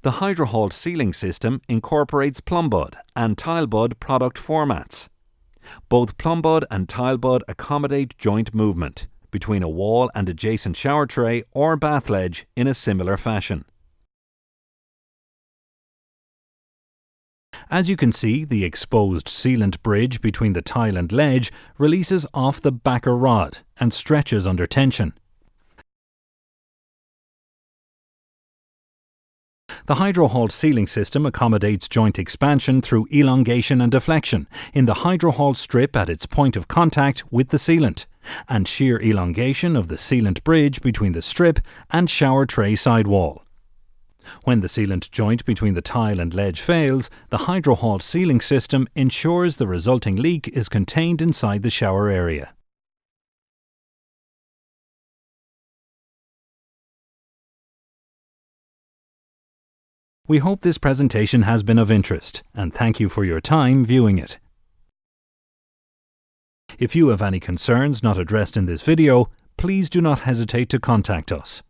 The HydroHALT sealing system incorporates plumbud and tilebud product formats. Both plumbud and tilebud accommodate joint movement between a wall and adjacent shower tray or bath ledge in a similar fashion. As you can see, the exposed sealant bridge between the tile and ledge releases off the backer rod and stretches under tension. The HydroHALT sealing system accommodates joint expansion through elongation and deflection in the HydroHALT strip at its point of contact with the sealant, and shear elongation of the sealant bridge between the strip and shower tray sidewall. When the sealant joint between the tile and ledge fails, the HydroHALT sealing system ensures the resulting leak is contained inside the shower area. We hope this presentation has been of interest, and thank you for your time viewing it. If you have any concerns not addressed in this video, please do not hesitate to contact us.